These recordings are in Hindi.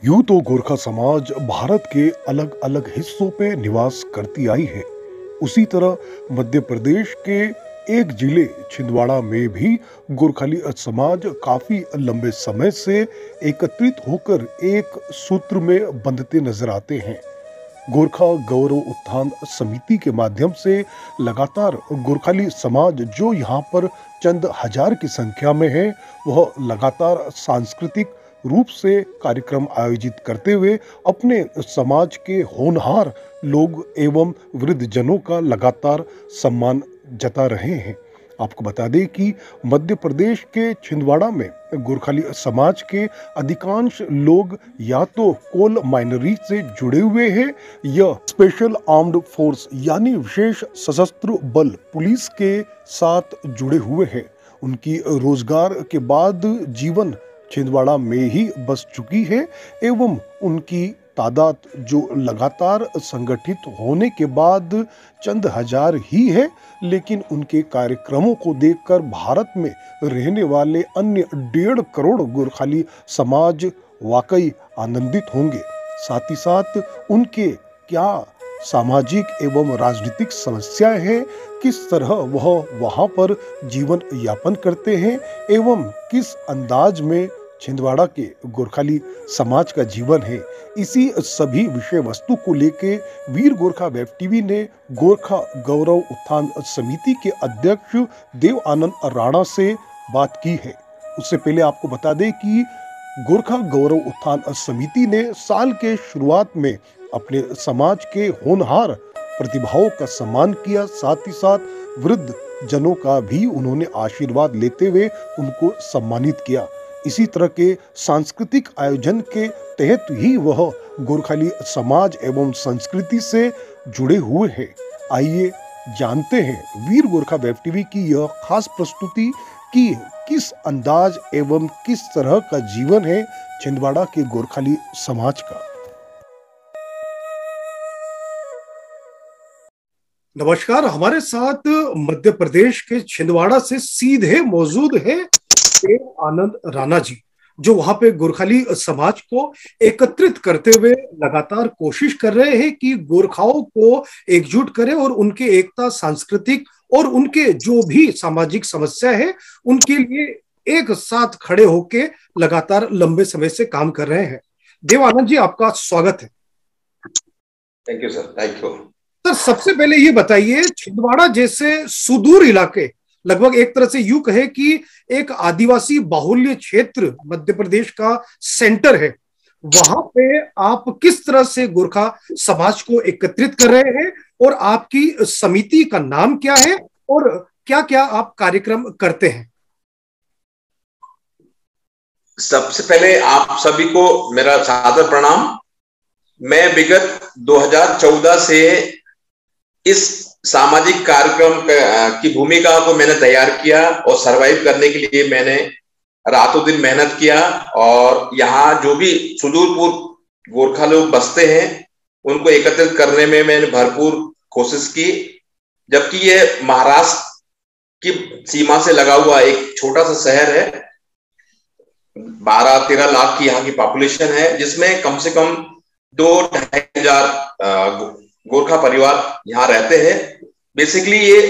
यूं तो गोरखा समाज भारत के अलग अलग हिस्सों पे निवास करती आई है। उसी तरह मध्य प्रदेश के एक जिले छिंदवाड़ा में भी गोरखाली समाज काफी लंबे समय से एकत्रित होकर एक सूत्र में बंधते नजर आते हैं। गोरखा गौरव उत्थान समिति के माध्यम से लगातार गोरखाली समाज जो यहाँ पर चंद हजार की संख्या में है, वह लगातार सांस्कृतिक रूप से कार्यक्रम आयोजित करते हुए अपने समाज के होनहार लोग एवं वृद्ध जनों का लगातार सम्मान जता रहे हैं। आपको बता दें कि मध्य प्रदेश के छिंदवाड़ा में गोरखाली समाज के अधिकांश लोग या तो कोल माइनरी से जुड़े हुए हैं या स्पेशल आर्म्ड फोर्स यानी विशेष सशस्त्र बल पुलिस के साथ जुड़े हुए हैं। उनकी रोजगार के बाद जीवन छिंदवाड़ा में ही बस चुकी है एवं उनकी तादाद जो लगातार संगठित होने के बाद चंद हजार ही है, लेकिन उनके कार्यक्रमों को देखकर भारत में रहने वाले अन्य 1.5 करोड़ गोरखाली समाज वाकई आनंदित होंगे। साथ ही साथ उनके क्या सामाजिक एवं राजनीतिक समस्याएं हैं, किस तरह वह वहां पर जीवन यापन करते हैं एवं किस अंदाज में छिंदवाड़ा के गोरखाली समाज का जीवन है, इसी सभी विषय वस्तु को लेके वीर गोरखा वेब टीवी ने गोरखा गौरव उत्थान समिति के अध्यक्ष देव आनंद राणा से बात की है। उससे पहले आपको बता दें कि गोरखा गौरव उत्थान समिति ने साल के शुरुआत में अपने समाज के होनहार प्रतिभाओं का सम्मान किया, साथ ही साथ वृद्ध जनों का भी उन्होंने आशीर्वाद लेते हुए उनको सम्मानित किया। इसी तरह के सांस्कृतिक आयोजन के तहत ही वह गोरखाली समाज एवं संस्कृति से जुड़े हुए हैं। आइए जानते हैं वीर गोरखा वेब टीवी की यह खास प्रस्तुति कि किस अंदाज एवं किस तरह का जीवन है छिंदवाड़ा के गोरखाली समाज का। नमस्कार, हमारे साथ मध्य प्रदेश के छिंदवाड़ा से सीधे मौजूद है देव आनंद राणा जी, जो वहां पे गोरखाली समाज को एकत्रित करते हुए लगातार कोशिश कर रहे हैं कि गोरखाओं को एकजुट करें और उनके एकता, सांस्कृतिक और उनके जो भी सामाजिक समस्या है उनके लिए एक साथ खड़े होके लगातार लंबे समय से काम कर रहे हैं। देव आनंद जी, आपका स्वागत है। Thank you sir, thank you sir. सबसे पहले ये बताइए, छिंदवाड़ा जैसे सुदूर इलाके, लगभग एक तरह से यूं कहे कि एक आदिवासी बाहुल्य क्षेत्र मध्य प्रदेश का सेंटर है, वहां पे आप किस तरह से गोरखा समाज को एकत्रित कर रहे हैं और आपकी समिति का नाम क्या है और क्या क्या आप कार्यक्रम करते हैं? सबसे पहले आप सभी को मेरा सादर प्रणाम। मैं विगत 2014 से इस सामाजिक कार्यक्रम की भूमिका को मैंने तैयार किया और सरवाइव करने के लिए मैंने रातों दिन मेहनत किया और यहाँ जो भी सुदूरपूर गोरखा लोग बसते हैं उनको एकत्रित करने में मैंने भरपूर कोशिश की। जबकि ये महाराष्ट्र की सीमा से लगा हुआ एक छोटा सा शहर है, 12-13 लाख की यहाँ की पॉपुलेशन है, जिसमें कम से कम 2-2.5 हजार गोरखा परिवार यहाँ रहते हैं। बेसिकली ये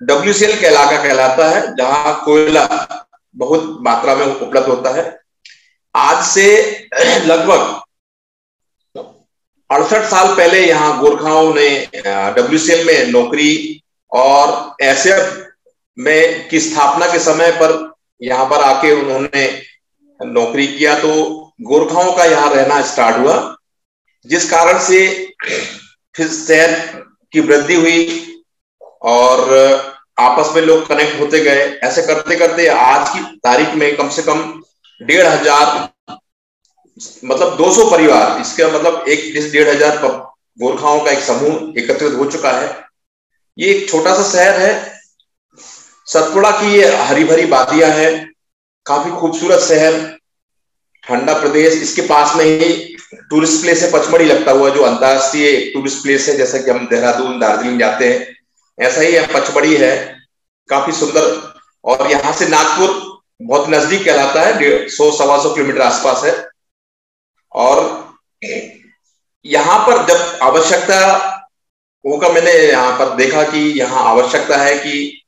WCL का इलाका कहलाता है, जहां कोयला बहुत मात्रा में उपलब्ध होता है। आज से लगभग 68 साल पहले यहाँ गोरखाओं ने WCL में नौकरी और SF में की स्थापना के समय पर यहाँ पर आके उन्होंने नौकरी किया, तो गोरखाओं का यहाँ रहना स्टार्ट हुआ, जिस कारण से फिर शहर की वृद्धि हुई और आपस में लोग कनेक्ट होते गए। ऐसे करते करते आज की तारीख में कम से कम 1.5 हजार, मतलब 200 परिवार, इसका मतलब एक 1.5 हजार गोरखाओं का एक समूह एकत्रित हो चुका है। ये एक छोटा सा शहर है, सतपुड़ा की ये हरी भरी वादियां है, काफी खूबसूरत शहर, ठंडा प्रदेश। इसके पास में ही टूरिस्ट प्लेस है पचमढ़ी लगता हुआ, जो अंतरराष्ट्रीय टूरिस्ट प्लेस है, जैसा कि हम देहरादून, दार्जिलिंग जाते हैं, ऐसा ही पचमढ़ी है, काफी सुंदर। और यहाँ से नागपुर बहुत नजदीक कहलाता है, 100-125 किलोमीटर आसपास है। और यहाँ पर जब आवश्यकता होगा, मैंने यहाँ पर देखा कि यहाँ आवश्यकता है कि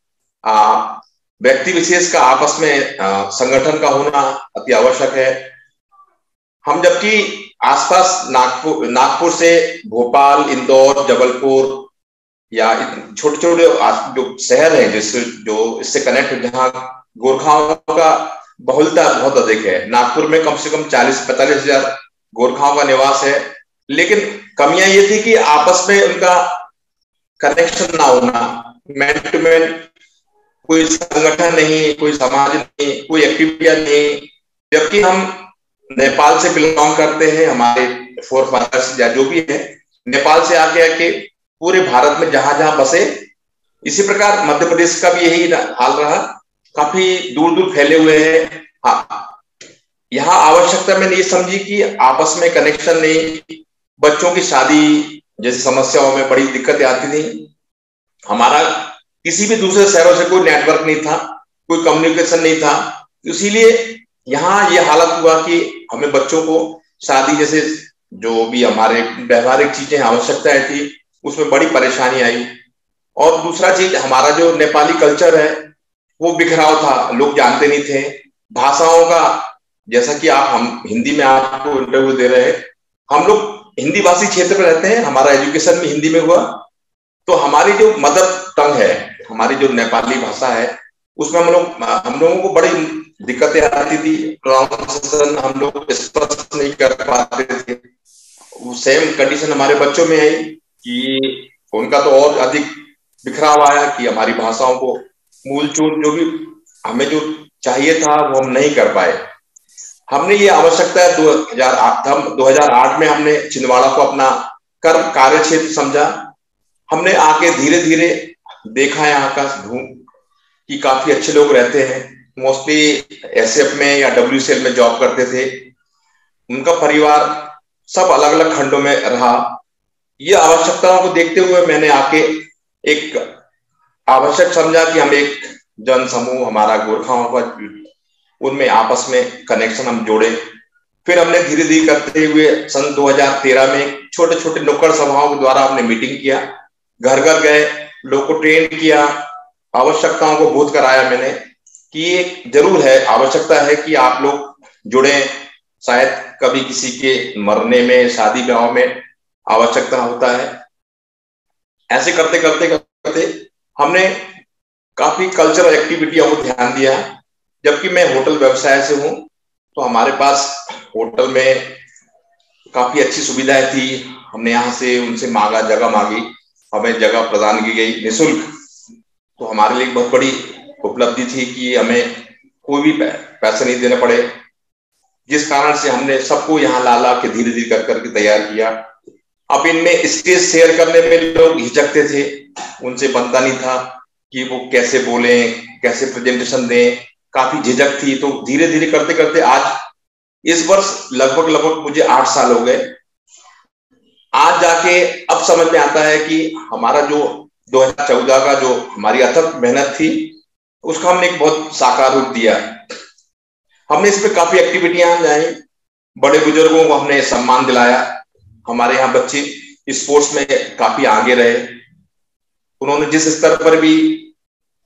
व्यक्ति विशेष का आपस में संगठन का होना अति आवश्यक है। हम जबकि आसपास नागपुर से भोपाल, इंदौर, जबलपुर या छोटे छोटे जो शहर है जिससे जो इससे कनेक्ट, जहाँ गोरखाओं का बहुलता बहुत अधिक है। नागपुर में कम से कम 40-45 हजार गोरखाओं का निवास है, लेकिन कमियां ये थी कि आपस में उनका कनेक्शन ना होना, मैन टू मैन कोई संगठन नहीं, कोई समाज नहीं, कोई एक्टिविटियां नहीं। जबकि हम नेपाल से बिलोंग करते हैं, हमारे फोर फादर्स या जो भी है नेपाल से आके पूरे भारत में जहां जहां बसे। इसी प्रकार मध्य प्रदेश का भी यही हाल रहा, काफी दूर दूर फैले हुए हैं। हाँ, यहाँ आवश्यकता मैंने ये समझी कि आपस में कनेक्शन नहीं, बच्चों की शादी जैसी समस्याओं में बड़ी दिक्कतें आती थी। हमारा किसी भी दूसरे शहरों से कोई नेटवर्क नहीं था, कोई कम्युनिकेशन नहीं था, इसीलिए यहाँ ये हालत हुआ कि हमें बच्चों को शादी जैसे जो भी हमारे व्यवहारिक चीजें आवश्यकताएं थी उसमें बड़ी परेशानी आई। और दूसरा चीज, हमारा जो नेपाली कल्चर है वो बिखराव था, लोग जानते नहीं थे। भाषाओं का, जैसा कि हम हिंदी में आपको इंटरव्यू दे रहे हैं, हम लोग हिंदी भाषी क्षेत्र में रहते हैं, हमारा एजुकेशन भी हिंदी में हुआ, तो हमारी जो मदर टंग है, हमारी जो नेपाली भाषा है, उसमें हम लोगों को बड़ी दिक्कतें आती थी। प्रोनाउंसिएशन हम लोग स्पष्ट नहीं कर पाते थे। सेम कंडीशन हमारे बच्चों में आई कि उनका तो और अधिक बिखराव आया कि हमारी भाषाओं को मूल चूल जो भी हमें जो चाहिए था वो हम नहीं कर पाए। हमने ये आवश्यकता 2008 में हमने छिंदवाड़ा को अपना कार्य क्षेत्र समझा। हमने आके धीरे धीरे देखा यहाँ का कि काफी अच्छे लोग रहते हैं, मोस्टली एसएफ में या डब्ल्यूसीएल में जॉब करते थे। उनका परिवार सब अलग अलग खंडों में रहा। ये आवश्यकताओं को देखते हुए मैंने आके एक आवश्यक समझा कि हम एक जन समूह, हमारा गोरखाओं का, उनमें आपस में कनेक्शन हम जोड़े। फिर हमने धीरे धीरे करते हुए सन 2013 में छोटे छोटे नुक्कड़ सभाओं के द्वारा हमने मीटिंग किया, घर घर गए, लोग को ट्रेन किया, आवश्यकताओं को बोध कराया मैंने कि ये जरूर है, आवश्यकता है कि आप लोग जुड़े। शायद कभी किसी के मरने में, शादी ब्याह में आवश्यकता होता है। ऐसे करते करते करते हमने काफी कल्चरल एक्टिविटियों को ध्यान दिया। जबकि मैं होटल व्यवसाय से हूं, तो हमारे पास होटल में काफी अच्छी सुविधाएं थी। हमने यहाँ से उनसे मांगा, जगह मांगी, हमें जगह प्रदान की गई निःशुल्क। तो हमारे लिए बहुत बड़ी उपलब्धि थी कि हमें कोई भी पैसे नहीं देने पड़े, जिस कारण से हमने सबको यहाँ ला के धीरे धीरे कर करके तैयार किया। अब इनमें स्टेज शेयर करने में लोग हिचकते थे, उनसे बनता नहीं था कि वो कैसे बोले, कैसे प्रेजेंटेशन दें, काफी झिझक थी। तो धीरे धीरे करते करते आज इस वर्ष लगभग मुझे 8 साल हो गए। आज जाके अब समझ में आता है कि हमारा जो 2014 का जो हमारी अथक मेहनत थी उसका हमने एक बहुत साकार रूप दिया। हमने इसमें काफी एक्टिविटियां लगाई, बड़े बुजुर्गों को हमने सम्मान दिलाया। हमारे यहाँ बच्चे स्पोर्ट्स में काफी आगे रहे, उन्होंने जिस स्तर पर भी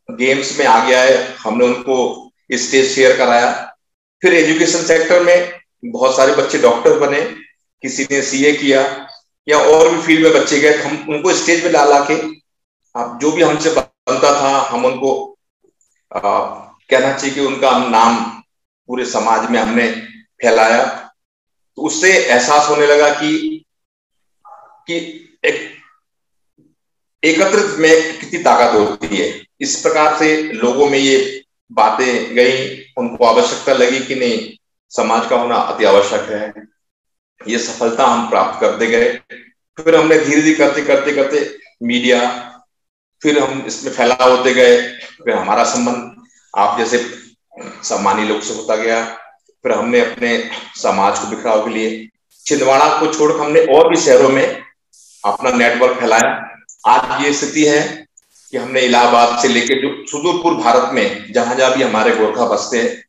गेम्स में आगे आए, हमने उनको स्टेज शेयर कराया। फिर एजुकेशन सेक्टर में बहुत सारे बच्चे डॉक्टर बने, किसी ने सीए किया या और भी फील्ड में बच्चे गए, हम उनको स्टेज पे ला के अब जो भी हमसे बनता था हम उनको कहना चाहिए कि उनका नाम पूरे समाज में हमने फैलाया। तो उससे एहसास होने लगा कि एकत्रित में कितनी ताकत होती है। इस प्रकार से लोगों में ये बातें गई, उनको आवश्यकता लगी कि नहीं, समाज का होना अति आवश्यक है। ये सफलता हम प्राप्त करते गए। फिर हमने धीरे धीरे करते करते करते मीडिया, फिर हम इसमें फैलाव होते गए। फिर हमारा संबंध आप जैसे सम्मानी लोग से होता गया। फिर हमने अपने समाज को बिखराव के लिए छिंदवाड़ा को छोड़कर हमने और भी शहरों में अपना नेटवर्क फैलाया। आज ये स्थिति है कि हमने इलाहाबाद से लेकर जो सुदूर भारत में जहां जहां भी हमारे गोरखा बसते हैं,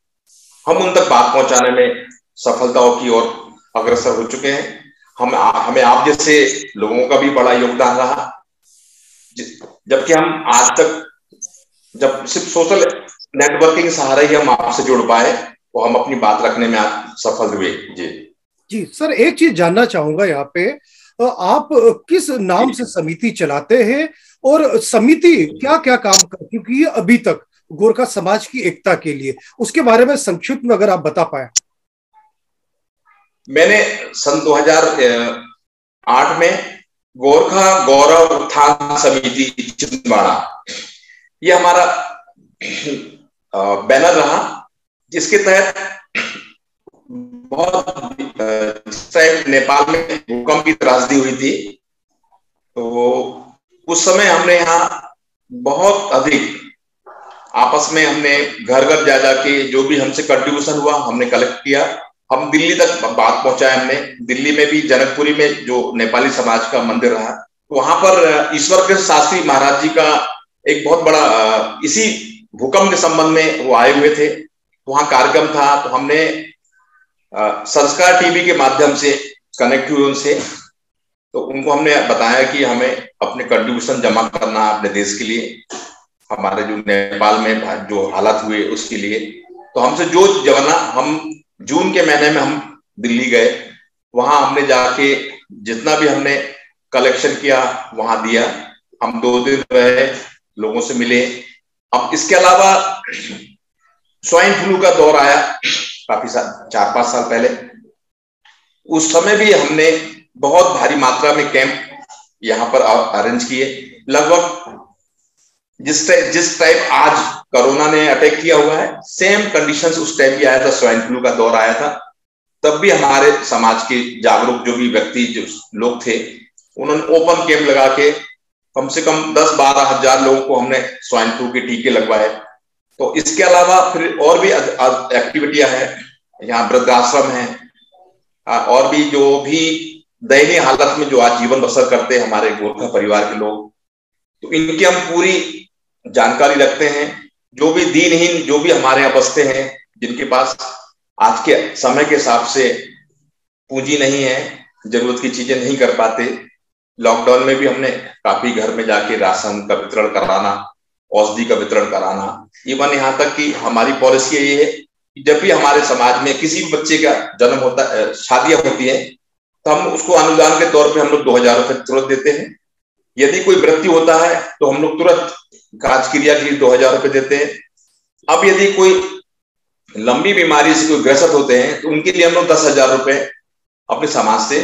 हम उन तक बात पहुंचाने में सफलताओं की ओर अग्रसर हो चुके हैं। हमें आप जैसे लोगों का भी बड़ा योगदान रहा, जबकि हम आज तक जब सिर्फ सोशल नेटवर्किंग सहारे ही हम आपसे जुड़ पाए, तो हम अपनी बात रखने में आप सफल हुए। जी जी सर, एक चीज जानना चाहूंगा यहाँ पे, आप किस नाम से समिति चलाते हैं और समिति क्या क्या काम कर चुकी है अभी तक गोरखा समाज की एकता के लिए, उसके बारे में संक्षिप्त में अगर आप बता पाए। मैंने सन 2008 में गोरखा गौरव उत्थान समिति छिंदवाड़ा, ये हमारा बैनर रहा, जिसके तहत बहुत जिस टाइम नेपाल में भूकंप की त्रासदी हुई थी, तो उस समय हमने यहाँ बहुत अधिक आपस में हमने घर घर जा जाके जो भी हमसे कंट्रीब्यूशन हुआ हमने कलेक्ट किया। हम दिल्ली तक बात पहुंचाए हमने। दिल्ली में भी जनकपुरी में जो नेपाली समाज का मंदिर रहा, तो वहां पर ईश्वर कृष्ण शास्त्री महाराज जी का एक बहुत बड़ा इसी भूकंप के संबंध में वो आए हुए थे, वहां कार्यक्रम था। तो हमने संस्कार टीवी के माध्यम से कनेक्ट हुए उनसे, तो उनको हमने बताया कि हमें अपने कंट्रीब्यूशन जमा करना अपने देश के लिए, हमारे जो नेपाल में जो हालात हुए उसके लिए। तो हमसे जो जमाना, हम जून के महीने में हम दिल्ली गए, वहां हमने जाके जितना भी हमने कलेक्शन किया वहां दिया। हम 2 दिन रहे, लोगों से मिले। अब इसके अलावा स्वाइन फ्लू का दौर आया काफी 4-5 साल पहले, उस समय भी हमने बहुत भारी मात्रा में कैंप यहाँ पर अरेंज किए। लगभग जिस टाइप आज कोरोना ने अटैक किया हुआ है, सेम कंडीशंस उस टाइम भी आया था, स्वाइन फ्लू का दौर आया था। तब भी हमारे समाज के जागरूक जो भी व्यक्ति जो लोग थे, उन्होंने ओपन कैंप लगा के कम से कम 10-12 हजार लोगों को हमने स्वाइन फ्लू के टीके लगवाए। तो इसके अलावा फिर और भी एक्टिविटियां हैं, यहाँ वृद्धाश्रम है, और भी जो भी दयनीय हालत में जो आज जीवन बसर करते हैं हमारे गोरखा परिवार के लोग, तो इनकी हम पूरी जानकारी रखते हैं। जो भी दीनहीन, जो भी हमारे यहाँ बसते हैं, जिनके पास आज के समय के हिसाब से पूंजी नहीं है, जरूरत की चीजें नहीं कर पाते, लॉकडाउन में भी हमने काफी घर में जाके राशन का वितरण कराना, औषधि का वितरण कराना। इवन यहाँ तक कि हमारी पॉलिसी ये है कि जब भी हमारे समाज में किसी भी बच्चे का जन्म होता है, शादियां होती है, तो हम उसको अनुदान के तौर पे हम लोग 2000 रुपए तुरंत देते हैं। यदि कोई मृत्यु होता है तो हम लोग तुरंत राजक्रिया के लिए 2000 रुपए देते हैं। अब यदि कोई लंबी बीमारी से कोई ग्रसित होते हैं, तो उनके लिए हम लोग 10,000 रुपए अपने समाज से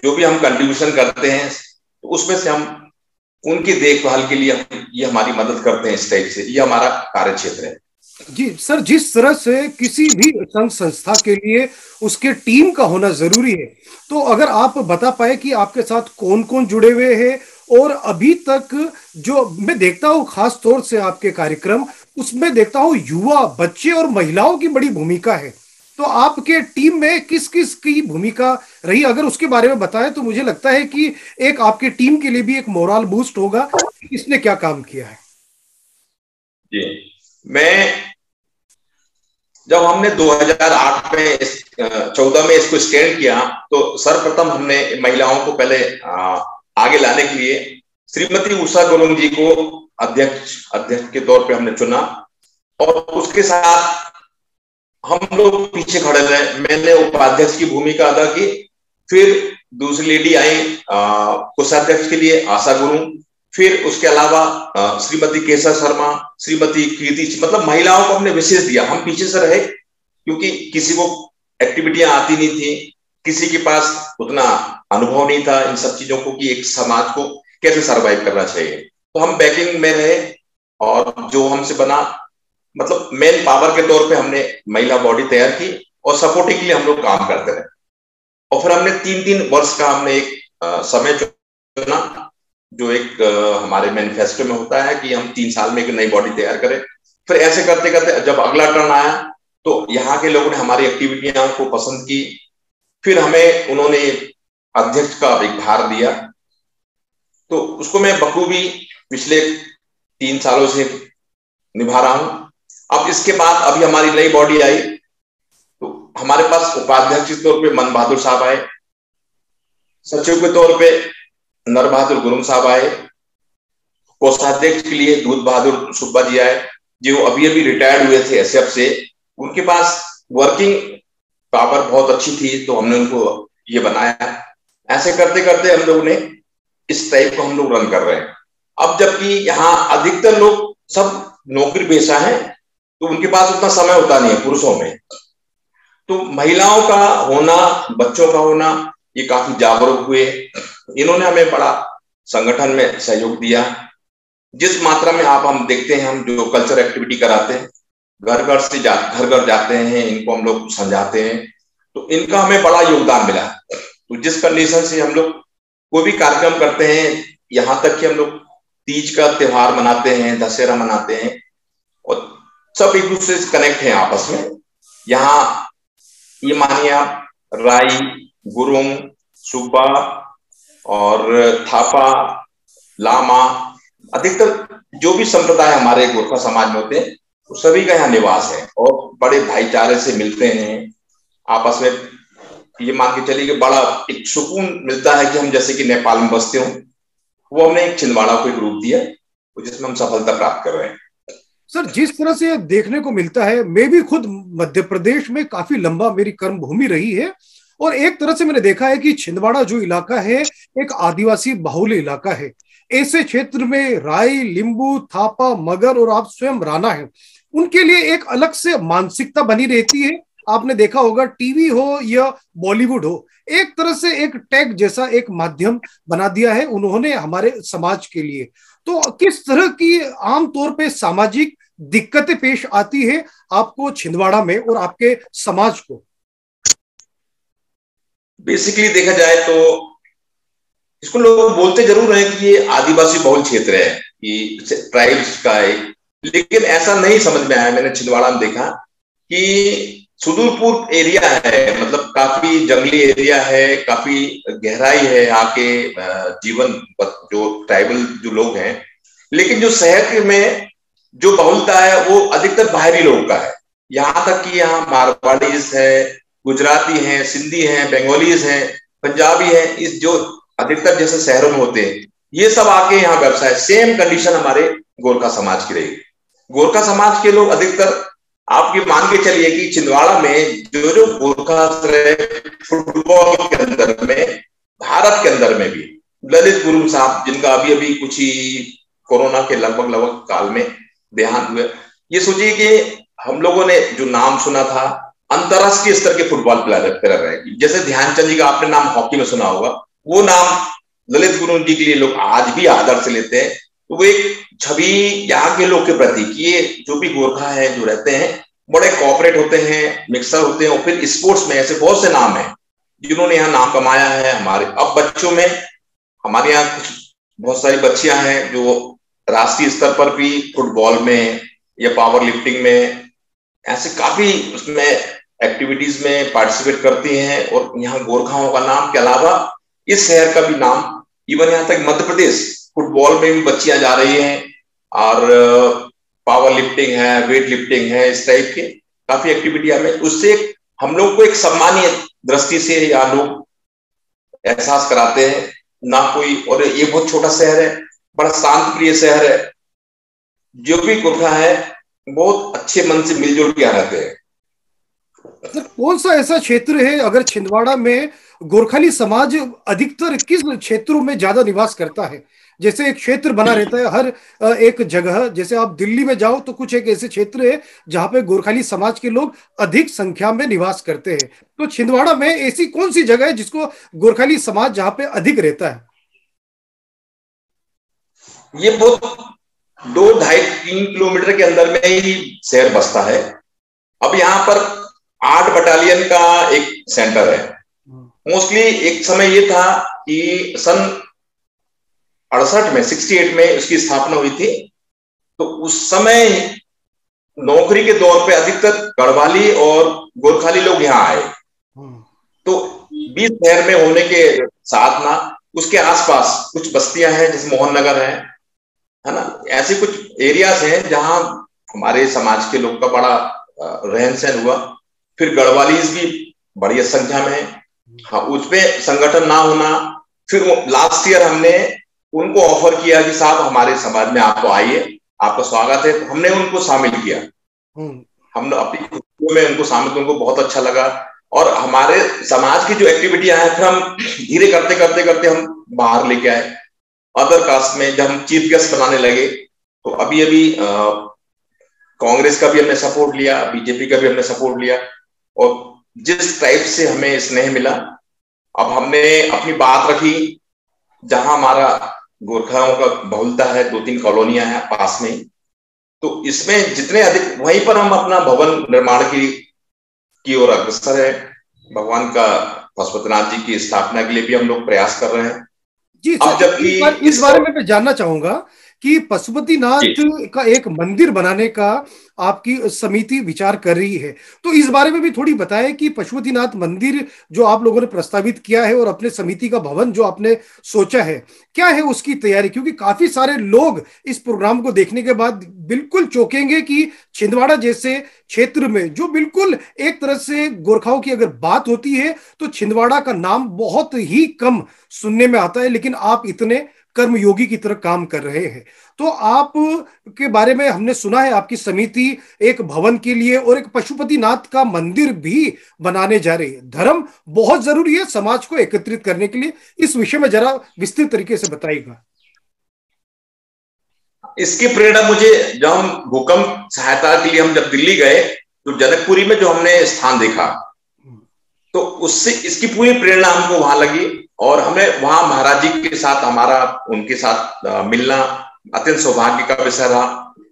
जो भी हम कंट्रीब्यूशन करते हैं, तो उसमें से हम उनकी देखभाल के लिए ये हमारी मदद करते हैं। इस टाइप से ये हमारा कार्य क्षेत्र है। जी सर, जिस तरह से किसी भी संघ संस्था के लिए उसके टीम का होना जरूरी है, तो अगर आप बता पाए कि आपके साथ कौन कौन जुड़े हुए हैं, और अभी तक जो मैं देखता हूँ खास तौर से आपके कार्यक्रम, उसमें देखता हूँ युवा, बच्चे और महिलाओं की बड़ी भूमिका है। तो आपके टीम में किस किस की भूमिका रही, अगर उसके बारे में बताएं तो मुझे लगता है कि एक आपके टीम के लिए भी एक मोरल बूस्ट होगा, इसने क्या काम किया है। जी, जब हमने 2008 में 14 में इसको स्टैंड किया, तो सर्वप्रथम हमने महिलाओं को पहले आगे लाने के लिए श्रीमती उषा गुरुंग जी को अध्यक्ष के तौर पे हमने चुना, और उसके साथ हम लोग पीछे खड़े रहे। मैंने उपाध्यक्ष की भूमिका अदा की। फिर दूसरी लेडी आई कोषाध्यक्ष के लिए, आशा गुरुंग। फिर उसके अलावा श्रीमती केशव शर्मा, श्रीमती कीर्ति, मतलब महिलाओं को हमने विशेष दिया। हम पीछे से रहे क्योंकि किसी को एक्टिविटियां आती नहीं थी, किसी के पास उतना अनुभव नहीं था इन सब चीजों को कि एक समाज को कैसे सरवाइव करना चाहिए। तो हम बैकिंग में रहे, और जो हमसे बना, मतलब मेन पावर के तौर पे हमने महिला बॉडी तैयार की, और सपोर्टिंग के लिए हम लोग काम करते रहे। और फिर हमने 3-3 वर्ष का हमने एक समय चुना, जो एक हमारे मैनिफेस्टो में होता है कि हम 3 साल में एक नई बॉडी तैयार करें। फिर ऐसे करते करते जब अगला टर्न आया, तो यहाँ के लोगों ने हमारी एक्टिविटियां को पसंद की। फिर हमें उन्होंने अध्यक्ष का एक भार दिया, तो उसको मैं बखूबी पिछले 3 सालों से निभा रहा हूं। अब इसके बाद अभी हमारी नई बॉडी आई, तो हमारे पास उपाध्यक्ष के तौर पे मन बहादुर साहब आए, सचिव के तौर पे नर बहादुर गुरुंग साहब आए, कोषाध्यक्ष के लिए दूध बहादुर सुब्बा जी आए, जो अभी अभी रिटायर्ड हुए थे एसएफ से। उनके पास वर्किंग पावर बहुत अच्छी थी, तो हमने उनको ये बनाया। ऐसे करते करते हम लोग ने इस टाइप को हम लोग रन कर रहे हैं। अब जबकि यहाँ अधिकतर लोग सब नौकरी पेशा है, तो उनके पास उतना समय होता नहीं है पुरुषों में। तो महिलाओं का होना, बच्चों का होना, ये काफी जागरूक हुए। इन्होंने हमें बड़ा संगठन में सहयोग दिया। जिस मात्रा में आप हम देखते हैं, हम जो कल्चर एक्टिविटी कराते हैं, घर घर जाते हैं, इनको हम लोग समझाते हैं, तो इनका हमें बड़ा योगदान मिला। तो जिस कंडीशन से हम लोग कोई भी कार्यक्रम करते हैं, यहाँ तक कि हम लोग तीज का त्योहार मनाते हैं, दशहरा मनाते हैं, और सब एक दूसरे से कनेक्ट हैं आपस में। यहाँ ये मानिए आप राई, गुरुंग, सुब्बा और थापा, लामा, अधिकतर जो भी संप्रदाय हमारे गोरखा समाज में होते हैं, तो सभी का यहाँ निवास है और बड़े भाईचारे से मिलते हैं आपस में। ये मान के चलिए कि बड़ा एक सुकून मिलता है कि हम जैसे कि नेपाल में बसते हो। वो हमने एक छिंदवाड़ा को एक रूप दिया, जिसमें हम सफलता प्राप्त कर रहे हैं। सर, जिस तरह से देखने को मिलता है, मैं भी खुद मध्य प्रदेश में काफी लंबा मेरी कर्म भूमि रही है, और एक तरह से मैंने देखा है कि छिंदवाड़ा जो इलाका है एक आदिवासी बहुल इलाका है। ऐसे क्षेत्र में राई, लिंबू, थापा, मगर और आप स्वयं राणा है, उनके लिए एक अलग से मानसिकता बनी रहती है। आपने देखा होगा, टीवी हो या बॉलीवुड हो, एक तरह से एक टैग जैसा एक माध्यम बना दिया है उन्होंने हमारे समाज के लिए। तो किस तरह की आमतौर पे सामाजिक दिक्कतें पेश आती है आपको छिंदवाड़ा में और आपके समाज को? बेसिकली देखा जाए तो इसको लोग बोलते जरूर हैं कि ये आदिवासी बहुल क्षेत्र है, कि ट्राइब्स का है, लेकिन ऐसा नहीं समझ में आया। मैंने छिंदवाड़ा में देखा कि सुदूर पूर्व एरिया है, मतलब काफी जंगली एरिया है, काफी गहराई है यहाँ के जीवन, जो ट्राइबल जो लोग हैं। लेकिन जो शहर में जो बहुलता है वो अधिकतर बाहरी लोगों का है। यहाँ तक कि यहाँ मारवाड़ीज है, गुजराती हैं, सिंधी हैं, बंगालीज हैं, पंजाबी हैं, इस जो अधिकतर जैसे शहरों में होते हैं, ये सब आके यहाँ व्यवसाय। सेम कंडीशन हमारे गोरखा समाज की रही। गोरखा समाज के लोग अधिकतर, आप ये मान के चलिए कि छिंदवाड़ा में जो गोरखा फुटबॉल के अंदर में, भारत के अंदर में भी ललित गुरुंग साहब, जिनका अभी अभी कुछ ही कोरोना के लगभग काल में देहांत हुए। ये सोचिए कि हम लोगों ने जो नाम सुना था, अंतरराष्ट्रीय स्तर के फुटबॉल प्लेयर है। जैसे ध्यानचंद जी का आपने नाम हॉकी में सुना होगा, वो नाम ललित गुरुंग जी के लिए लोग आज भी आदर से लेते हैं। तो वो एक छवि यहाँ के लोग के प्रति कि ये जो भी गोरखा है जो रहते हैं, बड़े कोऑपरेट होते हैं, मिक्सर होते हैं। और फिर स्पोर्ट्स में ऐसे बहुत से नाम हैं जिन्होंने यहाँ नाम कमाया है। हमारे अब बच्चों में, हमारे यहाँ कुछ बहुत सारी बच्चियां हैं जो राष्ट्रीय स्तर पर भी फुटबॉल में या पावर लिफ्टिंग में ऐसे काफी उसमें एक्टिविटीज में पार्टिसिपेट करती हैं। और यहाँ गोरखाओं का नाम के अलावा इस शहर का भी नाम, इवन यहाँ तक मध्य प्रदेश फुटबॉल में भी बच्चियां जा रही हैं, और पावर लिफ्टिंग है, वेट लिफ्टिंग है, इस टाइप के काफी एक्टिविटी हमें, उससे हम लोग को एक सम्मानीय दृष्टि से या लोग एहसास कराते हैं ना कोई। और ये बहुत छोटा शहर है, बड़ा शांत प्रिय शहर है। जो भी गोरखा है बहुत अच्छे मन से मिलजुल के रहते हैं। सर, कौन सा ऐसा क्षेत्र है, अगर छिंदवाड़ा में गोरखाली समाज अधिकतर किस क्षेत्रों में ज्यादा निवास करता है? जैसे एक क्षेत्र बना रहता है हर एक जगह, जैसे आप दिल्ली में जाओ तो कुछ एक ऐसे क्षेत्र है जहां पे गोरखाली समाज के लोग अधिक संख्या में निवास करते हैं। तो छिंदवाड़ा में ऐसी कौन सी जगह है जिसको गोरखाली समाज जहां पे अधिक रहता है? ये बहुत 2-2.5-3 किलोमीटर के अंदर में ही शहर बसता है। अब यहाँ पर 8 बटालियन का एक सेंटर है। मोस्टली एक समय ये था कि सन 68 में 68 में उसकी स्थापना हुई थी। तो उस समय नौकरी के दौर पे अधिकतर गढ़वाली और गोरखाली लोग यहाँ आए। तो 20 शहर में होने के साथ ना उसके आसपास कुछ बस्तियां हैं, जैसे मोहन नगर है ना, ऐसे कुछ एरियाज हैं जहां हमारे समाज के लोग का बड़ा रहन सहन हुआ। फिर गढ़वालीज भी बड़ी संख्या में है। हाँ, उसमें संगठन ना होना, फिर लास्ट ईयर हमने उनको ऑफर किया कि साहब हमारे समाज में आप तो आइए, आपका स्वागत है, तो हमने उनको शामिल किया। हमने अपनी खुशियों में उनको शामिल, उनको बहुत अच्छा लगा। और हमारे समाज की जो एक्टिविटियां हैं, फिर हम धीरे करते करते करते हम बाहर लेके आए अदर कास्ट में। जब हम चीफ गेस्ट बनाने लगे, तो अभी अभी कांग्रेस का भी हमने सपोर्ट लिया, बीजेपी का भी हमने सपोर्ट लिया, और जिस टाइप से हमें स्नेह मिला, अब हमने अपनी बात रखी। जहां हमारा गोरखाओं का बहुलता है, 2-3 कॉलोनियां हैं पास में ही, तो इसमें जितने अधिक, वहीं पर हम अपना भवन निर्माण की ओर अग्रसर है। भगवान का पशुपतिनाथ जी की स्थापना के लिए भी हम लोग प्रयास कर रहे हैं। जी अब सर, जबकि इस बारे में मैं जानना चाहूंगा कि पशुपतिनाथ का एक मंदिर बनाने का आपकी समिति विचार कर रही है, तो इस बारे में भी थोड़ी बताएं कि पशुपतिनाथ मंदिर जो आप लोगों ने प्रस्तावित किया है और अपने समिति का भवन जो आपने सोचा है, क्या है उसकी तैयारी? क्योंकि काफी सारे लोग इस प्रोग्राम को देखने के बाद बिल्कुल चौंकेंगे कि छिंदवाड़ा जैसे क्षेत्र में, जो बिल्कुल एक तरह से गोरखाओं की अगर बात होती है तो छिंदवाड़ा का नाम बहुत ही कम सुनने में आता है, लेकिन आप इतने कर्मयोगी की तरह काम कर रहे हैं। तो आप के बारे में हमने सुना है आपकी समिति एक भवन के लिए और एक पशुपतिनाथ का मंदिर भी बनाने जा रही है। धर्म बहुत जरूरी है समाज को एकत्रित करने के लिए, इस विषय में जरा विस्तृत तरीके से बताइएगा। इसकी प्रेरणा मुझे, जब हम भूकंप सहायता के लिए हम जब दिल्ली गए, तो जनकपुरी में जो हमने स्थान देखा, तो उससे इसकी पूरी प्रेरणा हमको वहां लगी। और हमें वहां महाराज जी के साथ, हमारा उनके साथ मिलना अत्यंत सौभाग्य का विषय रहा।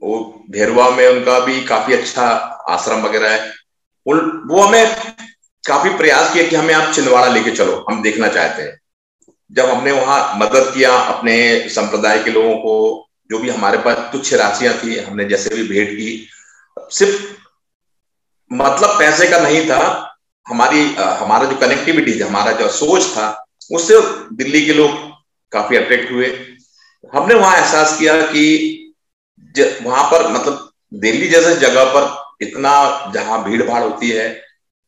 वो भेरवा में उनका भी काफी अच्छा आश्रम वगैरह है। वो हमें काफी प्रयास किया कि हमें आप छिंदवाड़ा लेके चलो, हम देखना चाहते हैं। जब हमने वहां मदद किया अपने संप्रदाय के लोगों को, जो भी हमारे पास तुच्छ राशियां थी, हमने जैसे भी भेंट की, सिर्फ मतलब पैसे का नहीं था, हमारा जो कनेक्टिविटी थी, हमारा जो सोच था, उससे दिल्ली के लोग काफी अट्रैक्ट हुए। हमने वहां एहसास किया कि वहां पर, मतलब दिल्ली जैसे जगह पर इतना जहां भीड़ भाड़ होती है,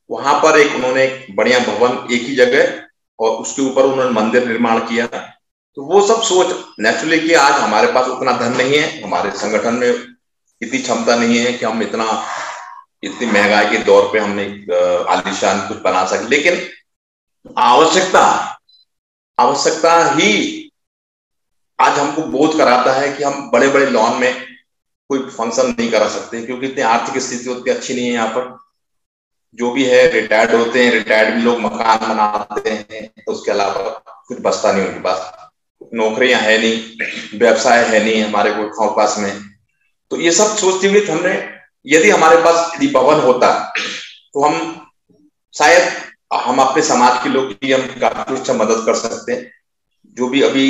वहां पर एक उन्होंने बढ़िया भवन एक ही जगह, और उसके ऊपर उन्होंने मंदिर निर्माण किया। तो वो सब सोच नेचुरली कि आज हमारे पास उतना धन नहीं है, हमारे संगठन में इतनी क्षमता नहीं है कि हम इतनी महंगाई के दौर पे हमने आलीशान कुछ बना सके, लेकिन आवश्यकता ही आज हमको बोध कराता है कि हम बड़े बड़े लॉन में कोई फंक्शन नहीं करा सकते, क्योंकि इतनी आर्थिक स्थिति उतनी अच्छी नहीं है यहाँ पर। जो भी है रिटायर्ड होते हैं, रिटायर्ड भी लोग मकान बनाते हैं, तो उसके अलावा कुछ बचता नहीं उनके पास। नौकरियां है नहीं, व्यवसाय है नहीं हमारे गोरखाओं पास में। तो ये सब सोचते हुए हमने, यदि हमारे पास यदि भवन होता, तो हम शायद हम अपने समाज के लोग की हम काफी अच्छा मदद कर सकते हैं। जो भी अभी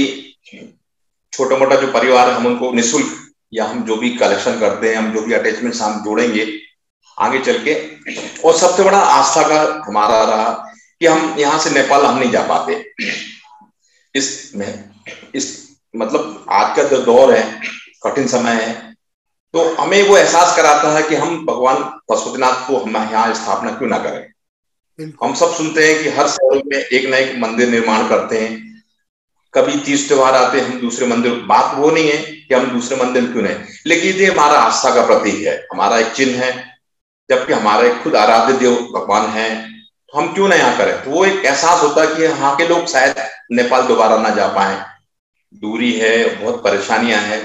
छोटा मोटा जो परिवार है, हम उनको निःशुल्क, या हम जो भी कलेक्शन करते हैं, हम जो भी अटैचमेंट्स हम जोड़ेंगे आगे चल के। और सबसे बड़ा आस्था का हमारा रहा कि हम यहाँ से नेपाल हम नहीं जा पाते। इस मतलब आज का जो दौर है, कठिन समय है, तो हमें वो एहसास कराता है कि हम भगवान पशुपतिनाथ को हम यहाँ स्थापना क्यों ना करें। हम सब सुनते हैं कि हर शहर में एक न एक मंदिर निर्माण करते हैं, कभी तीज त्योहार आते हैं हम दूसरे मंदिर, बात वो नहीं है कि हम दूसरे मंदिर क्यों नहीं, लेकिन ये हमारा आस्था का प्रतीक है, हमारा एक चिन्ह है। जबकि हमारे खुद आराध्य देव भगवान है, तो हम क्यों ना यहाँ करें। तो वो एक एहसास होता है कि यहाँ के लोग शायद नेपाल दोबारा ना जा पाए, दूरी है, बहुत परेशानियां हैं।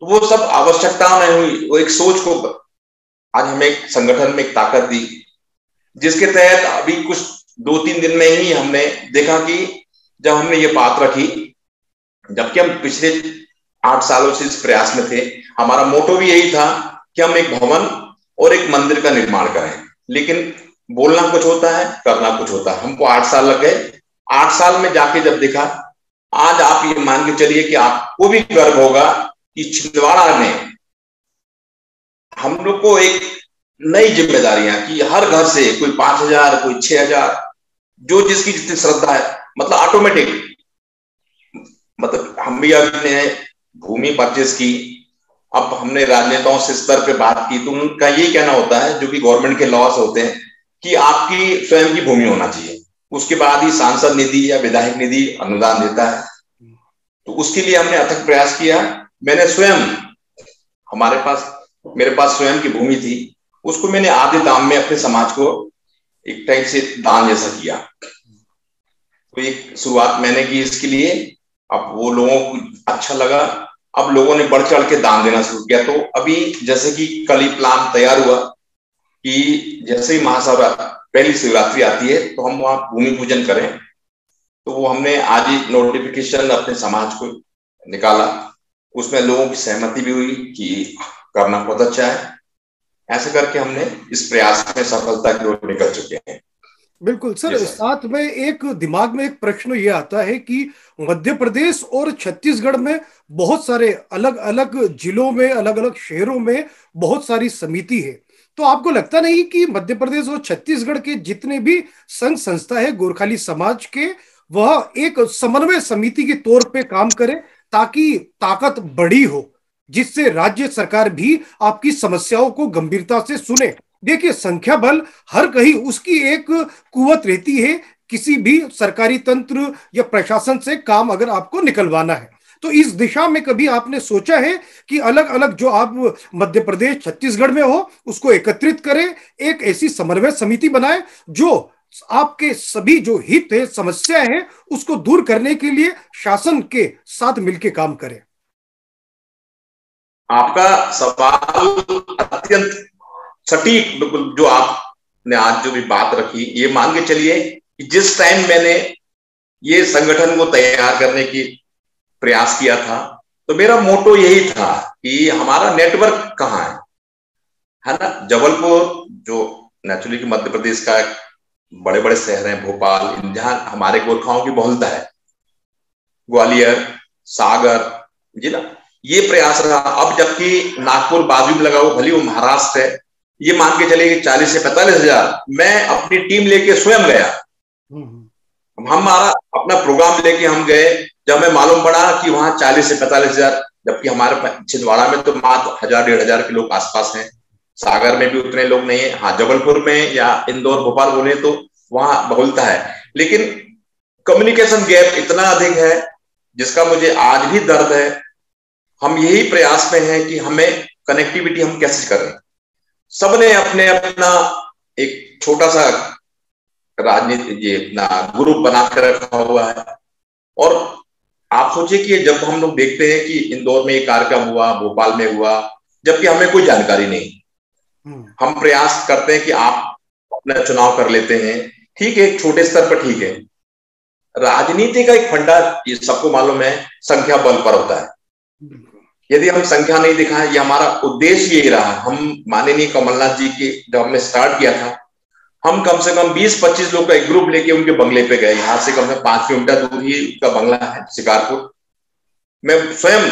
तो वो सब आवश्यकताओं ने हुई, वो एक सोच को आज हमें एक संगठन में एक ताकत दी, जिसके तहत अभी कुछ 2-3 दिन में ही हमने देखा कि जब हमने ये बात रखी, जबकि हम पिछले 8 सालों से इस प्रयास में थे, हमारा मोटो भी यही था कि हम एक भवन और एक मंदिर का निर्माण करें, लेकिन बोलना कुछ होता है, करना कुछ होता है। हमको 8 साल लग गए। 8 साल में जाके जब देखा, आज आप ये मान के चलिए कि आपको भी गर्व होगा कि छिंदवाड़ा ने हम लोग को एक नई जिम्मेदारियां कि हर घर से कोई 5,000, कोई 6,000, जो जिसकी जितनी श्रद्धा है, मतलब ऑटोमेटिक, मतलब हम भी अपने भूमि परचेस की। अब हमने राजनेताओं से स्तर पे बात की, तो उनका ये कहना होता है, जो कि गवर्नमेंट के लॉस होते हैं, कि आपकी स्वयं की भूमि होना चाहिए, उसके बाद ही सांसद निधि या विधायक निधि अनुदान देता है। तो उसके लिए हमने अथक प्रयास किया। मैंने स्वयं, मेरे पास स्वयं की भूमि थी, उसको मैंने आधे दाम में अपने समाज को एक टाइप से दान जैसा किया। तो एक शुरुआत मैंने की इसके लिए। अब वो लोगों को अच्छा लगा, अब लोगों ने बढ़ चढ़ के दान देना शुरू किया। तो अभी जैसे कि कल ही प्लान तैयार हुआ कि जैसे ही महाशिवरात्रि, पहली शिवरात्रि आती है तो हम वहां भूमि पूजन करें। तो वो हमने आज ही नोटिफिकेशन अपने समाज को निकाला, उसमें लोगों की सहमति भी हुई कि करना बहुत अच्छा है। ऐसे करके हमने इस प्रयास में सफलता की ओर निकल चुके हैं। बिल्कुल सर। साथ में एक दिमाग में एक प्रश्न ये आता है कि मध्य प्रदेश और छत्तीसगढ़ में बहुत सारे अलग अलग जिलों में, अलग अलग शहरों में बहुत सारी समिति है। तो आपको लगता नहीं कि मध्य प्रदेश और छत्तीसगढ़ के जितने भी संघ संस्था है गोरखाली समाज के, वह एक समन्वय समिति के तौर पे काम करे ताकि ताकत बड़ी हो, जिससे राज्य सरकार भी आपकी समस्याओं को गंभीरता से सुने। देखिए, संख्या बल हर कहीं उसकी एक कुवत रहती है, किसी भी सरकारी तंत्र या प्रशासन से काम अगर आपको निकलवाना है। तो इस दिशा में कभी आपने सोचा है कि अलग अलग जो आप मध्य प्रदेश छत्तीसगढ़ में हो उसको एकत्रित करें, एक ऐसी समन्वय समिति बनाए जो आपके सभी जो हित है, समस्या है, उसको दूर करने के लिए शासन के साथ मिलकर काम करे? आपका सवाल अत्यंत सटीक, बिल्कुल जो आपने आज जो भी बात रखी, ये मान के चलिए कि जिस टाइम मैंने ये संगठन को तैयार करने की प्रयास किया था, तो मेरा मोटो यही था कि हमारा नेटवर्क कहाँ है ना। जबलपुर जो नेचुरली मध्य प्रदेश का बड़े बड़े शहर हैं, भोपाल, जहां हमारे गोरखाओं की बहुलता है, ग्वालियर, सागर, जी ना, ये प्रयास रहा। अब जबकि नागपुर बाजू में लगा, वो भली वो महाराष्ट्र है, ये मान के चले कि 40 से 45 हजार मैं अपनी टीम लेके स्वयं गया। हमारा अपना प्रोग्राम लेके हम गए, जब हमें मालूम पड़ा कि वहां 40 से 45 हजार, जबकि हमारे छिंदवाड़ा में तो मात्र 1000-1500 के लोग आसपास हैं, सागर में भी उतने लोग नहीं है। हाँ, जबलपुर में या इंदौर, भोपाल बोले तो वहां बहुलता है, लेकिन कम्युनिकेशन गैप इतना अधिक है जिसका मुझे आज भी दर्द है। हम यही प्रयास में हैं कि हमें कनेक्टिविटी हम कैसे करें। सबने अपने अपना एक छोटा सा राजनीति ये अपना ग्रुप बना कर रखा हुआ है। और आप सोचिए कि जब हम लोग देखते हैं कि इंदौर में एक कार्यक्रम हुआ, भोपाल में हुआ, जबकि हमें कोई जानकारी नहीं, हम प्रयास करते हैं कि आप अपना चुनाव कर लेते हैं, ठीक है, एक छोटे स्तर पर ठीक है। राजनीति का एक फंडा, ये सबको मालूम है, संख्या बल पर होता है। यदि हम संख्या नहीं दिखाएं, ये हमारा उद्देश्य यही रहा। हम माननीय कमलनाथ जी के जब हमने स्टार्ट किया था, हम कम से कम 20-25 लोग का एक ग्रुप लेके उनके बंगले पे गए। यहाँ से कम से कम 5 किलोमीटर दूर ही उनका बंगला है, शिकारपुर। मैं स्वयं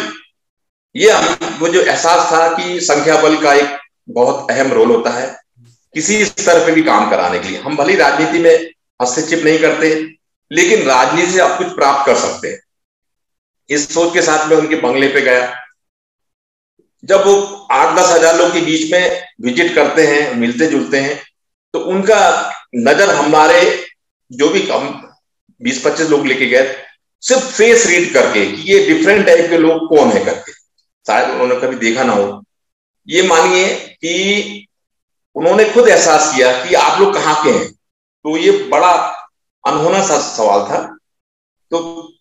ये मुझे एहसास था कि संख्या बल का एक बहुत अहम रोल होता है किसी स्तर पे भी काम कराने के लिए। हम भले राजनीति में हस्तक्षेप नहीं करते, लेकिन राजनीति से आप कुछ प्राप्त कर सकते हैं, इस सोच के साथ में उनके बंगले पे गया। जब वो 8-10 हजार लोग के बीच में विजिट करते हैं, मिलते जुलते हैं, तो उनका नजर हमारे जो भी हम 20-25 लोग लेके गए, सिर्फ फेस रीड करके कि ये डिफरेंट टाइप के लोग कौन है करके, शायद उन्होंने कभी देखा ना हो। ये मानिए कि उन्होंने खुद एहसास किया कि आप लोग कहाँ के हैं। तो ये बड़ा अनहोना सा सवाल था। तो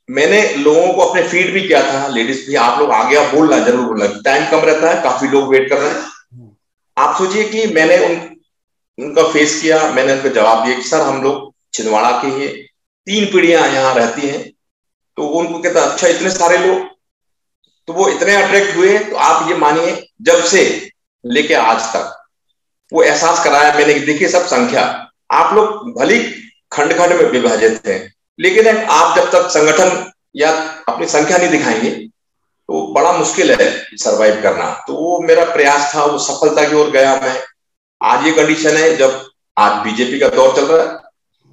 मैंने लोगों को अपने फीड भी किया था, लेडीज भी, आप लोग आगे आप बोलना, जरूर बोलना, टाइम कम रहता है, काफी लोग वेट कर रहे हैं। आप सोचिए कि मैंने उनका फेस किया, मैंने उनको जवाब दिया कि सर हम लोग छिंदवाड़ा के हैं, 3 पीढ़ियां यहाँ रहती हैं। तो उनको कहता अच्छा इतने सारे लोग, तो वो इतने अट्रैक्ट हुए। तो आप ये मानिए जब से लेके आज तक वो एहसास कराया मैंने कि देखिए सब संख्या, आप लोग भली खंड खंड में विभाजित हैं, लेकिन आप जब तक संगठन या अपनी संख्या नहीं दिखाएंगे तो बड़ा मुश्किल है सरवाइव करना। तो वो मेरा प्रयास था, वो सफलता की ओर गया मैं। आज ये कंडीशन है, जब आज बीजेपी का दौर चल रहा है,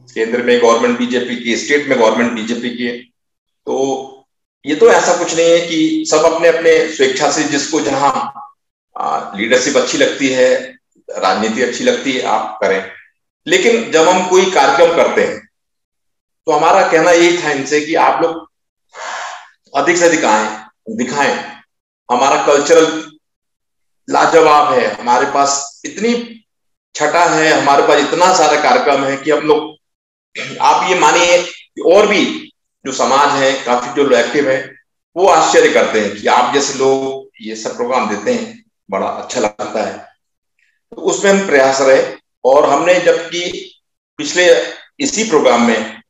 केंद्र में गवर्नमेंट बीजेपी की, स्टेट में गवर्नमेंट बीजेपी की है, तो ये तो ऐसा कुछ नहीं है कि सब अपने अपने स्वेच्छा से जिसको जहां लीडरशिप अच्छी लगती है, राजनीति अच्छी लगती है, आप करें। लेकिन जब हम कोई कार्यक्रम करते हैं तो हमारा कहना यही था इनसे कि आप लोग अधिक से अधिक आए, दिखाएं। हमारा कल्चरल लाजवाब है, हमारे पास इतनी छटा है, हमारे पास इतना सारा कार्यक्रम है कि हम लोग, आप ये मानिए और भी जो समाज है, काफी जो एक्टिव है, वो आश्चर्य करते हैं कि आप जैसे लोग ये सब प्रोग्राम देते हैं, बड़ा अच्छा लगता है। तो उसमें हम प्रयास रहे और हमने जबकि पिछले इसी प्रोग्राम में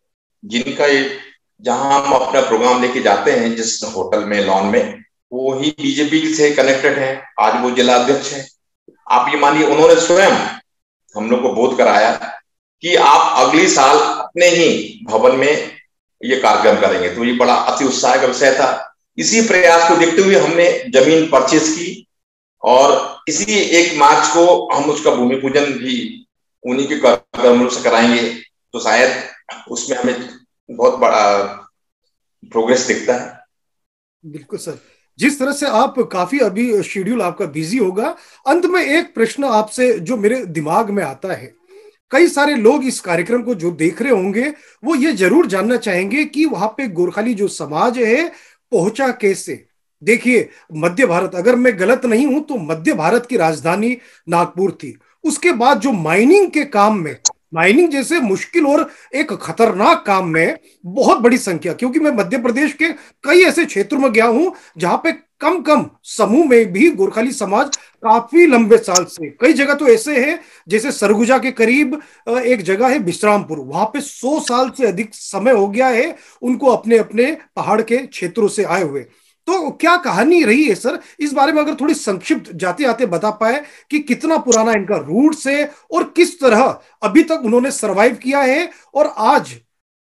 जिनका ये, जहां हम अपना प्रोग्राम लेके जाते हैं जिस होटल में, लॉन में, वो ही बीजेपी से कनेक्टेड है, आज वो जिला अध्यक्ष है। आप ये मानिए उन्होंने स्वयं हम लोग को बोध कराया कि आप अगली साल अपने ही भवन में ये कार्यक्रम करेंगे। तो ये बड़ा अति उत्साह का विषय था। इसी प्रयास को देखते हुए हमने जमीन परचेज की और इसी 1 मार्च को हम उसका भूमि पूजन भी उन्हीं के कार्यक्रम से कराएंगे। तो शायद उसमें हमें बहुत बड़ा प्रोग्रेस दिखता है। बिल्कुल सर, जिस तरह से आप काफी अभी शेड्यूल आपका बिजी होगा, अंत में एक प्रश्न आपसे जो मेरे दिमाग में आता है, कई सारे लोग इस कार्यक्रम को जो देख रहे होंगे वो ये जरूर जानना चाहेंगे कि वहां पे गोरखाली जो समाज है पहुंचा कैसे। देखिए, मध्य भारत, अगर मैं गलत नहीं हूं तो मध्य भारत की राजधानी नागपुर थी। उसके बाद जो माइनिंग के काम में, माइनिंग जैसे मुश्किल और एक खतरनाक काम में बहुत बड़ी संख्या, क्योंकि मैं मध्य प्रदेश के कई ऐसे क्षेत्रों में गया हूं जहां पे कम कम समूह में भी गोरखाली समाज काफी लंबे साल से, कई जगह तो ऐसे है जैसे सरगुजा के करीब एक जगह है विश्रामपुर, वहां पे 100 साल से अधिक समय हो गया है उनको अपने अपने पहाड़ के क्षेत्रों से आए हुए। तो क्या कहानी रही है सर, इस बारे में अगर थोड़ी संक्षिप्त जाते आते बता पाए कि कितना पुराना इनका रूट्स है और किस तरह अभी तक उन्होंने सरवाइव किया है और आज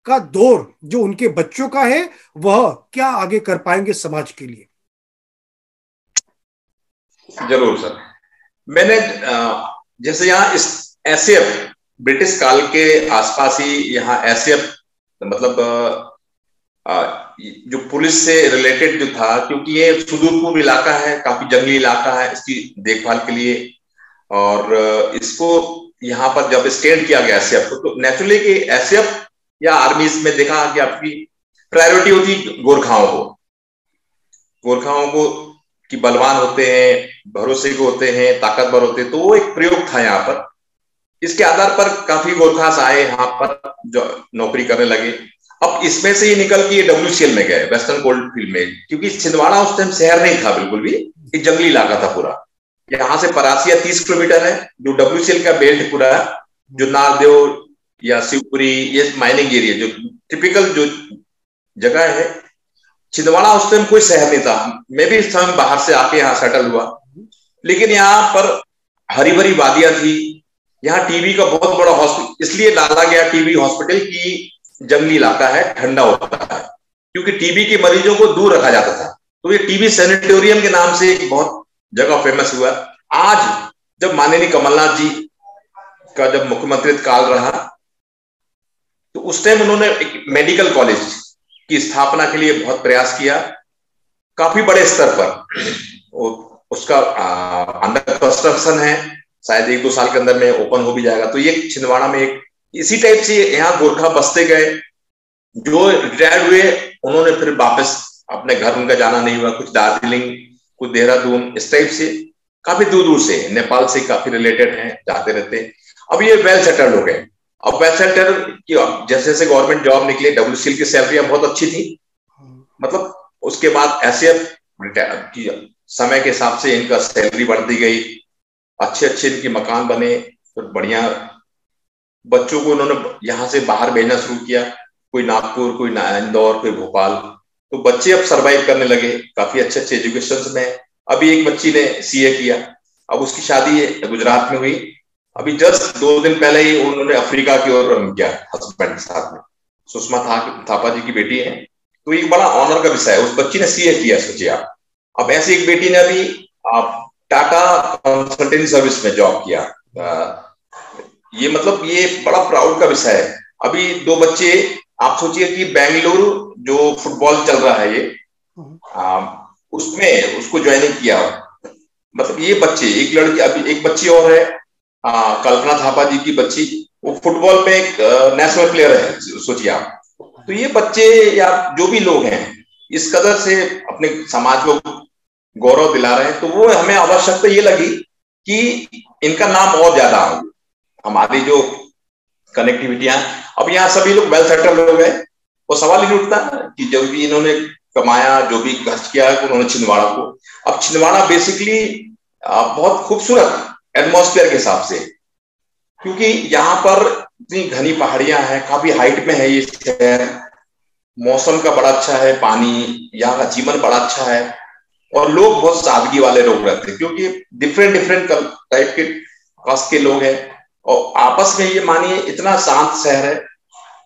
का दौर जो उनके बच्चों का है वह क्या आगे कर पाएंगे समाज के लिए। जरूर सर, मैंने जैसे यहाँ इस एसएफ ब्रिटिश काल के आसपास ही यहाँ एसएफ मतलब जो पुलिस से रिलेटेड जो था, क्योंकि ये सुदूर पूर्व इलाका है, काफी जंगली इलाका है इसकी देखभाल के लिए, और इसको यहाँ पर जब स्टैंड किया गया एसएफ को, तो नेचुरली कि एसएफ या आर्मी में देखा कि आपकी प्रायोरिटी होती गोरखाओं को, गोरखाओं को कि बलवान होते हैं, भरोसे के होते हैं, ताकतवर होते हैं, तो वो एक प्रयोग था यहाँ पर। इसके आधार पर काफी गोरखास आए यहाँ पर जो नौकरी करने लगे। अब इसमें से ही निकल के ये WCL में गए, वेस्टर्न कोल्ड फील्ड में, क्योंकि छिंदवाड़ा उस टाइम शहर नहीं था बिल्कुल भी, एक जंगली इलाका था पूरा। यहाँ से परासिया 30 किलोमीटर है, जो WCL का बेल्ट पूरा है, जो नारदेव या शिवपुरी, ये माइनिंग एरिया जो टिपिकल जो जगह है। छिंदवाड़ा उस टाइम कोई शहर नहीं था, मैं भी इस समय बाहर से आके यहाँ सेटल हुआ, लेकिन यहाँ पर हरी भरी वादियां थी। यहाँ टीबी का बहुत बड़ा हॉस्पिटल इसलिए डाला गया, टीबी हॉस्पिटल की जंगली इलाका है, ठंडा होता है, क्योंकि टीबी के मरीजों को दूर रखा जाता था। तो ये टीबी सैनिटोरियम के नाम से एक बहुत जगह फेमस हुआ। आज जब माननीय कमलनाथ जी का जब मुख्यमंत्री काल रहा, तो उस टाइम उन्होंने एक मेडिकल कॉलेज की स्थापना के लिए बहुत प्रयास किया, काफी बड़े स्तर पर। उसका अंडर कंस्ट्रक्शन है, शायद 1-2 साल के अंदर में ओपन हो भी जाएगा। तो ये छिंदवाड़ा में एक इसी टाइप से यहाँ गोरखा बसते गए, जो रिटायर्ड हुए उन्होंने फिर वापस अपने घर, उनका जाना नहीं हुआ, कुछ दार्जिलिंग, कुछ देहरादून, इस टाइप से काफी दूर दूर से, नेपाल से काफी रिलेटेड हैं, जाते रहते। अब ये वेल सेटल्ड हो गए। अब वेल सेटल्ड की जैसे जैसे गवर्नमेंट जॉब निकले, WCL की सैलरियां बहुत अच्छी थी, मतलब उसके बाद एसएफ की समय के हिसाब से इनका सैलरी बढ़ती गई, अच्छे अच्छे इनके मकान बने, फिर बढ़िया बच्चों को उन्होंने यहाँ से बाहर भेजना शुरू किया, कोई नागपुर, कोई इंदौर, कोई भोपाल। तो बच्चे अब सरवाइव करने लगे काफी अच्छे अच्छे एजुकेशन में। अभी एक बच्ची ने CA किया, अब उसकी शादी गुजरात में हुई। अभी जस्ट 2 दिन पहले ही उन्होंने अफ्रीका की ओर गया हस्बैंड के साथ में, सुषमा थापा जी की बेटी है। तो एक बड़ा ऑनर का विषय है, उस बच्ची ने CA किया, सोचिए आप। अब ऐसी एक बेटी ने अभी टाटा कंसल्टेंसी सर्विस में जॉब किया। ये मतलब ये बड़ा प्राउड का विषय है। अभी 2 बच्चे, आप सोचिए कि बेंगलुरु जो फुटबॉल चल रहा है ये, उसमें उसको ज्वाइनिंग किया। मतलब ये बच्चे, एक लड़की, अभी एक बच्ची और है कल्पना थापा जी की बच्ची, वो फुटबॉल में एक नेशनल प्लेयर है, सोचिए आप। तो ये बच्चे या जो भी लोग हैं इस कदर से अपने समाज को गौरव दिला रहे हैं, तो वो हमें आवश्यकता ये लगी कि इनका नाम और ज्यादा हो। हमारी जो कनेक्टिविटियां, अब यहाँ सभी लोग वेल सेटल लोग हैं, और सवाल ही नहीं उठता कि जो भी इन्होंने कमाया, जो भी खर्च किया है उन्होंने छिंदवाड़ा को। अब छिंदवाड़ा बेसिकली बहुत खूबसूरत एटमॉस्फेयर के हिसाब से, क्योंकि यहाँ पर इतनी घनी पहाड़ियां हैं, काफी हाइट में है ये शहर, मौसम का बड़ा अच्छा है, पानी, यहाँ का जीवन बड़ा अच्छा है, और लोग बहुत सादगी वाले लोग रहते हैं, क्योंकि डिफरेंट डिफरेंट टाइप के कास्ट के लोग हैं, और आपस में ये मानिए इतना शांत शहर है।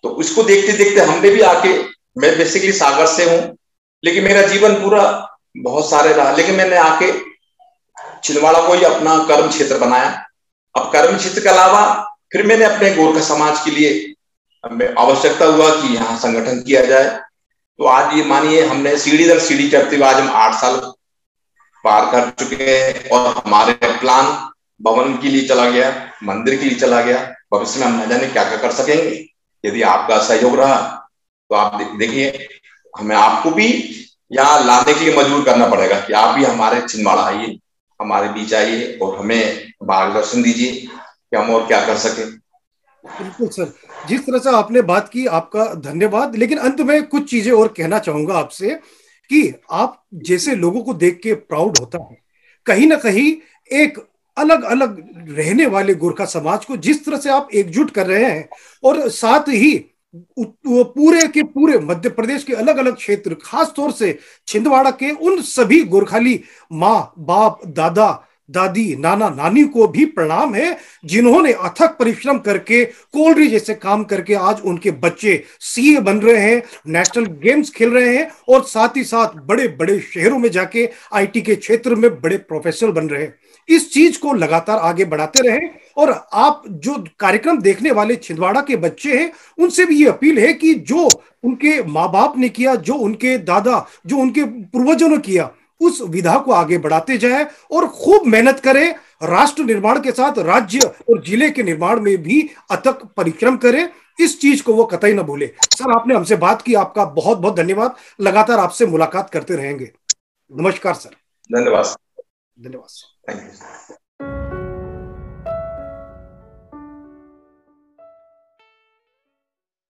तो इसको देखते देखते हमने भी आके, मैं बेसिकली सागर से हूँ, लेकिन मेरा जीवन पूरा बहुत सारे रहा, लेकिन मैंने आके छिंदवाड़ा को ही अपना कर्म क्षेत्र बनाया। अब कर्म क्षेत्र के अलावा फिर मैंने अपने गोरखा समाज के लिए आवश्यकता हुआ कि यहाँ संगठन किया जाए। तो आज ये मानिए हमने सीढ़ी दर सीढ़ी चढ़ते हुए आज हम 8 साल पार कर चुके हैं, और हमारे प्लान भवन के लिए चला गया, मंदिर के लिए चला गया। भविष्य में हम न जाने क्या क्या कर सकेंगे। यदि आपका सहयोग रहा तो आप देखिए, हमें आपको भी यहाँ लाने के लिए मजबूर करना पड़ेगा कि आप भी हमारे छिंदवाड़ा आइए, हमारे बीच आइए, और हमें मार्गदर्शन दीजिए कि हम और क्या कर सके। बिल्कुल सर, जिस तरह से आपने बात की आपका धन्यवाद। लेकिन अंत में कुछ चीजें और कहना चाहूंगा आपसे कि आप जैसे लोगों को देख के प्राउड होता है। कहीं ना कहीं एक अलग अलग रहने वाले गोरखा समाज को जिस तरह से आप एकजुट कर रहे हैं, और साथ ही पूरे के पूरे मध्य प्रदेश के अलग अलग क्षेत्र, खास तौर से छिंदवाड़ा के उन सभी गोरखाली माँ बाप दादा दादी नाना नानी को भी प्रणाम है, जिन्होंने अथक परिश्रम करके कोलरी जैसे काम करके आज उनके बच्चे सीए बन रहे हैं, नेशनल गेम्स खेल रहे हैं, और साथ ही साथ बड़े बड़े शहरों में जाके आईटी के क्षेत्र में बड़े प्रोफेशनल बन रहे हैं। इस चीज को लगातार आगे बढ़ाते रहें। और आप जो कार्यक्रम देखने वाले छिंदवाड़ा के बच्चे हैं, उनसे भी ये अपील है कि जो उनके माँ बाप ने किया, जो उनके दादा, जो उनके पूर्वजों ने किया, उस विधा को आगे बढ़ाते जाए और खूब मेहनत करें। राष्ट्र निर्माण के साथ राज्य और जिले के निर्माण में भी अथक परिश्रम करें। इस चीज को वो कतई ना भूले। सर, आपने हमसे बात की, आपका बहुत बहुत धन्यवाद। लगातार आपसे मुलाकात करते रहेंगे। नमस्कार सर। धन्यवाद। धन्यवाद। Thank you.